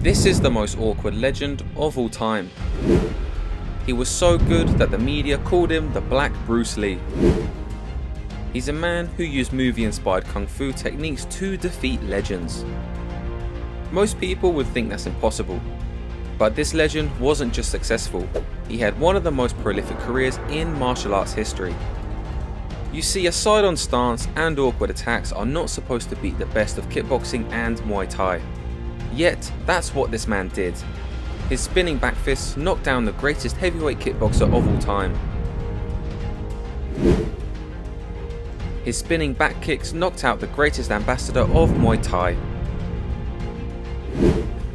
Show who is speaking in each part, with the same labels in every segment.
Speaker 1: This is the most awkward legend of all time. He was so good that the media called him the Black Bruce Lee. He's a man who used movie-inspired kung fu techniques to defeat legends. Most people would think that's impossible, but this legend wasn't just successful, he had one of the most prolific careers in martial arts history. You see, a side-on stance and awkward attacks are not supposed to beat the best of kickboxing and Muay Thai. Yet, that's what this man did. His spinning back fists knocked down the greatest heavyweight kickboxer of all time. His spinning back kicks knocked out the greatest ambassador of Muay Thai.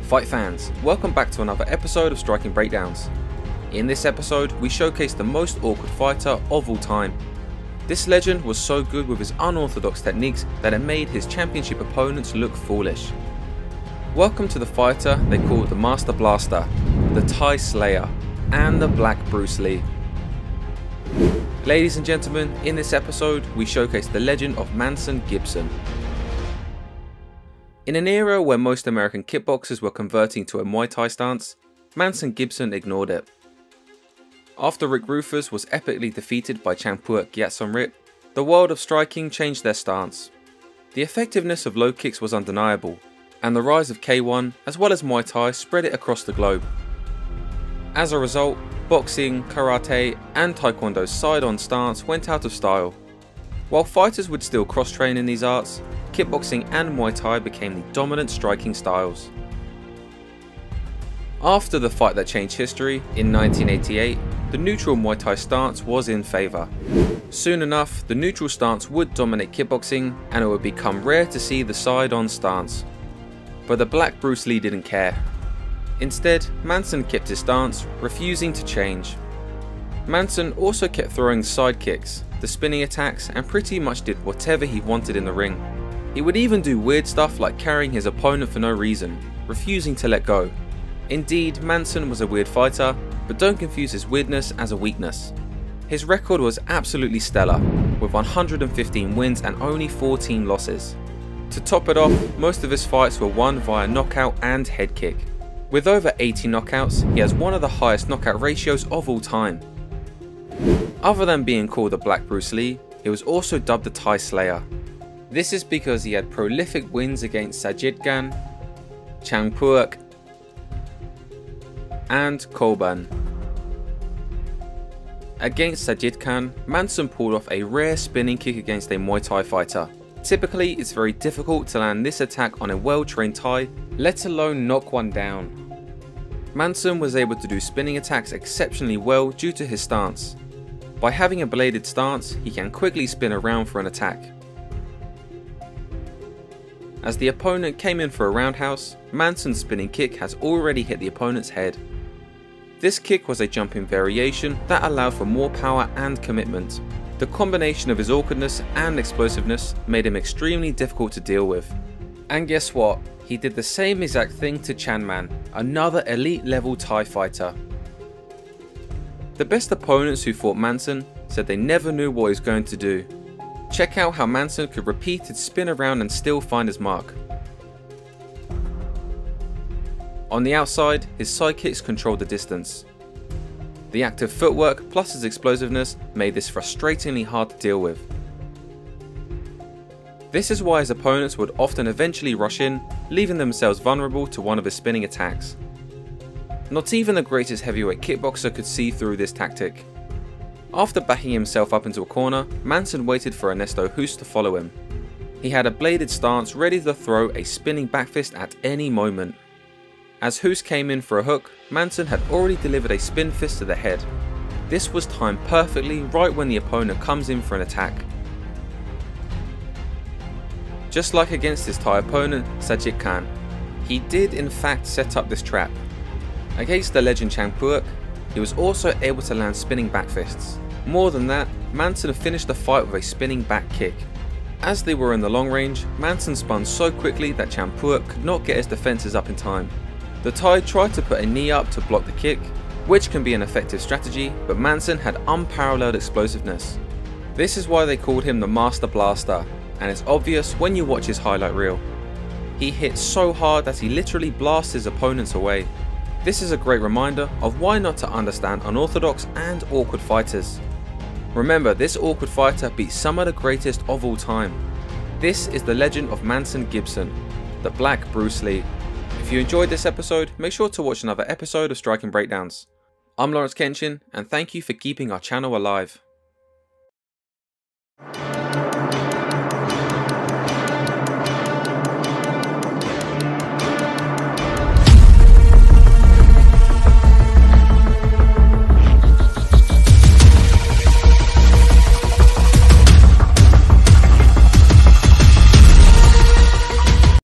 Speaker 1: Fight fans, welcome back to another episode of Striking Breakdowns. In this episode, we showcase the most awkward fighter of all time. This legend was so good with his unorthodox techniques that it made his championship opponents look foolish. Welcome to the fighter they call the Master Blaster, the Thai Slayer, and the Black Bruce Lee. Ladies and gentlemen, in this episode we showcase the legend of Manson Gibson. In an era where most American kickboxers were converting to a Muay Thai stance, Manson Gibson ignored it. After Rick Rufus was epically defeated by Champuak Gyatson-Rik, the world of striking changed their stance. The effectiveness of low kicks was undeniable, and the rise of K1 as well as Muay Thai spread it across the globe. As a result, boxing, karate and taekwondo's side-on stance went out of style. While fighters would still cross-train in these arts, kickboxing and Muay Thai became the dominant striking styles. After the fight that changed history in 1988, the neutral Muay Thai stance was in favour. Soon enough, the neutral stance would dominate kickboxing and it would become rare to see the side-on stance. But the Black Bruce Lee didn't care. Instead, Manson kept his stance, refusing to change. Manson also kept throwing side kicks, the spinning attacks, and pretty much did whatever he wanted in the ring. He would even do weird stuff like carrying his opponent for no reason, refusing to let go. Indeed, Manson was a weird fighter, but don't confuse his weirdness as a weakness. His record was absolutely stellar, with 115 wins and only 14 losses. To top it off, most of his fights were won via knockout and head kick. With over 80 knockouts, he has one of the highest knockout ratios of all time. Other than being called the Black Bruce Lee, he was also dubbed the Thai Slayer. This is because he had prolific wins against Sajid Gan, Champuak, and Koban. Against Sajid Khan, Manson pulled off a rare spinning kick against a Muay Thai fighter. Typically, it's very difficult to land this attack on a well-trained Thai, let alone knock one down. Manson was able to do spinning attacks exceptionally well due to his stance. By having a bladed stance, he can quickly spin around for an attack. As the opponent came in for a roundhouse, Manson's spinning kick has already hit the opponent's head. This kick was a jumping variation that allowed for more power and commitment. The combination of his awkwardness and explosiveness made him extremely difficult to deal with. And guess what? He did the same exact thing to Chanman, another elite level Thai fighter. The best opponents who fought Manson said they never knew what he was going to do. Check out how Manson could repeat and spin around and still find his mark. On the outside, his side kicks controlled the distance. The active footwork plus his explosiveness made this frustratingly hard to deal with. This is why his opponents would often eventually rush in, leaving themselves vulnerable to one of his spinning attacks. Not even the greatest heavyweight kickboxer could see through this tactic. After backing himself up into a corner, Manson waited for Ernesto Hoost to follow him. He had a bladed stance ready to throw a spinning back fist at any moment. As Hoost came in for a hook, Manson had already delivered a spin fist to the head. This was timed perfectly right when the opponent comes in for an attack. Just like against his Thai opponent, Sajid Khan, he did in fact set up this trap. Against the legend Champuak, he was also able to land spinning back fists. More than that, Manson finished the fight with a spinning back kick. As they were in the long range, Manson spun so quickly that Champuak could not get his defences up in time. The Thai tried to put a knee up to block the kick, which can be an effective strategy, but Manson had unparalleled explosiveness. This is why they called him the Master Blaster, and it's obvious when you watch his highlight reel. He hits so hard that he literally blasts his opponents away. This is a great reminder of why not to understand unorthodox and awkward fighters. Remember, this awkward fighter beat some of the greatest of all time. This is the legend of Manson Gibson, the Black Bruce Lee. If you enjoyed this episode, make sure to watch another episode of Striking Breakdowns. I'm Lawrence Kenshin, and thank you for keeping our channel alive.